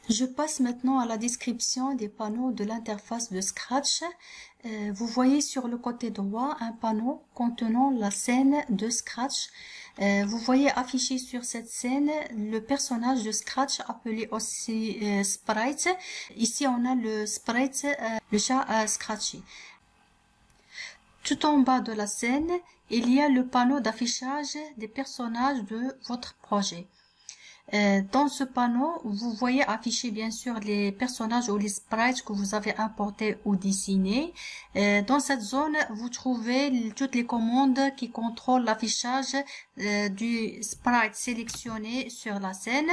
Je passe maintenant à la description des panneaux de l'interface de Scratch. Vous voyez sur le côté droit un panneau contenant la scène de Scratch. Vous voyez affiché sur cette scène le personnage de Scratch appelé aussi Sprite. Ici on a le Sprite, le chat Scratchy. Tout en bas de la scène, il y a le panneau d'affichage des personnages de votre projet. Dans ce panneau, vous voyez afficher bien sûr les personnages ou les sprites que vous avez importés ou dessinés. Dans cette zone, vous trouvez toutes les commandes qui contrôlent l'affichage du sprite sélectionné sur la scène.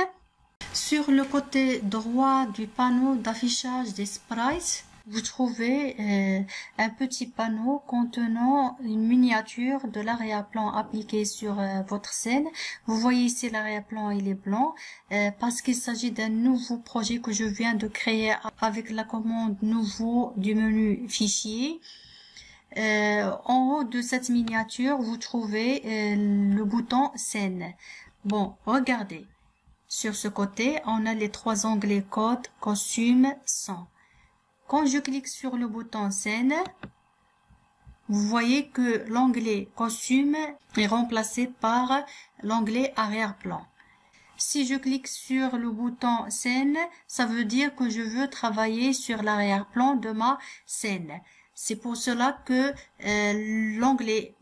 Sur le côté droit du panneau d'affichage des sprites, vous trouvez un petit panneau contenant une miniature de l'arrière-plan appliqué sur votre scène. Vous voyez ici l'arrière-plan il est blanc parce qu'il s'agit d'un nouveau projet que je viens de créer avec la commande nouveau du menu fichier. En haut de cette miniature, vous trouvez le bouton scène. Bon, regardez. Sur ce côté, on a les trois onglets code, costume, son. Quand je clique sur le bouton scène, vous voyez que l'onglet costume est remplacé par l'onglet arrière-plan. Si je clique sur le bouton scène, ça veut dire que je veux travailler sur l'arrière-plan de ma scène. C'est pour cela que l'onglet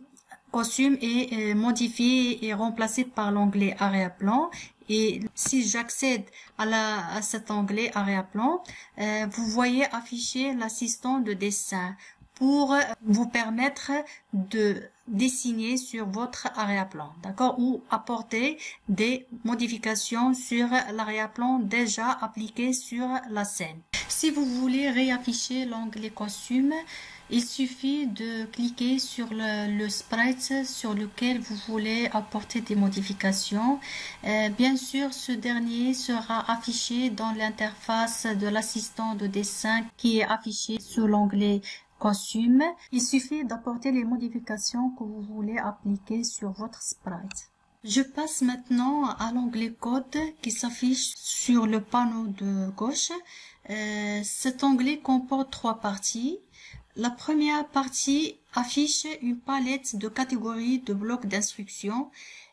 costume est modifié et remplacé par l'onglet arrière-plan. Et si j'accède à cet onglet arrière-plan, vous voyez afficher l'assistant de dessin pour vous permettre de dessiner sur votre arrière-plan, d'accord, ou apporter des modifications sur l'arrière-plan déjà appliqué sur la scène. Si vous voulez réafficher l'onglet costume, il suffit de cliquer sur le sprite sur lequel vous voulez apporter des modifications. Bien sûr, ce dernier sera affiché dans l'interface de l'assistant de dessin qui est affiché sur l'onglet costume. Il suffit d'apporter les modifications que vous voulez appliquer sur votre sprite. Je passe maintenant à l'onglet code qui s'affiche sur le panneau de gauche. Cet onglet comporte trois parties. La première partie affiche une palette de catégories de blocs d'instructions.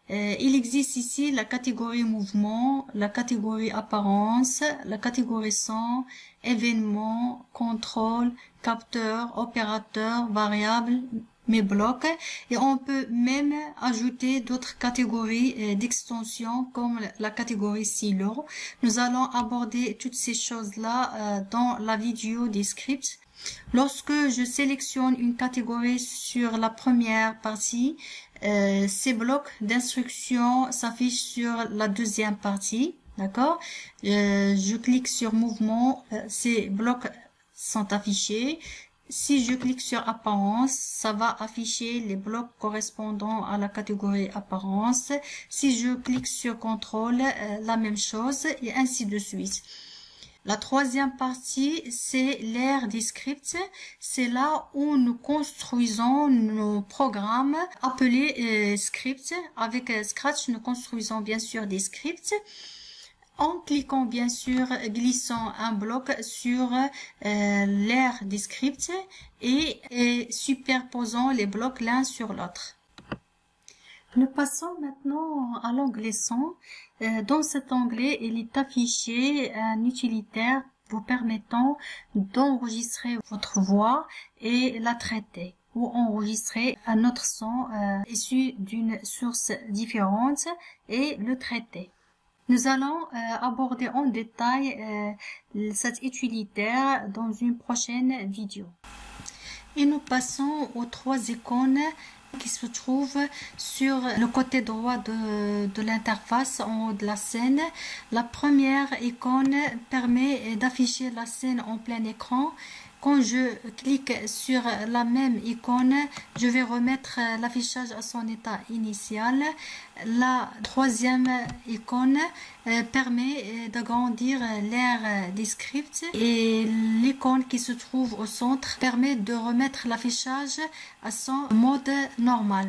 Il existe ici la catégorie mouvement, la catégorie apparence, la catégorie son, événement, contrôle, capteur, opérateur, variable, mes blocs, et on peut même ajouter d'autres catégories d'extensions comme la catégorie silo. Nous allons aborder toutes ces choses-là dans la vidéo des scripts. Lorsque je sélectionne une catégorie sur la première partie, ces blocs d'instruction s'affichent sur la deuxième partie, d'accord? Je clique sur mouvement, ces blocs sont affichés. Si je clique sur apparence, ça va afficher les blocs correspondant à la catégorie apparence. Si je clique sur contrôle, la même chose, et ainsi de suite. La troisième partie, c'est l'ère des scripts. C'est là où nous construisons nos programmes appelés scripts. Avec Scratch, nous construisons bien sûr des scripts. En cliquant bien sûr, glissant un bloc sur l'ère des scripts et superposant les blocs l'un sur l'autre. Nous passons maintenant à l'onglet son. Dans cet onglet, il est affiché un utilitaire vous permettant d'enregistrer votre voix et la traiter, ou enregistrer un autre son issu d'une source différente et le traiter. Nous allons aborder en détail cet utilitaire dans une prochaine vidéo. Et nous passons aux trois icônes qui se trouvent sur le côté droit de l'interface en haut de la scène. La première icône permet d'afficher la scène en plein écran. Quand je clique sur la même icône, je vais remettre l'affichage à son état initial. La troisième icône permet d'agrandir l'ère des scripts et l'icône qui se trouve au centre permet de remettre l'affichage à son mode normal.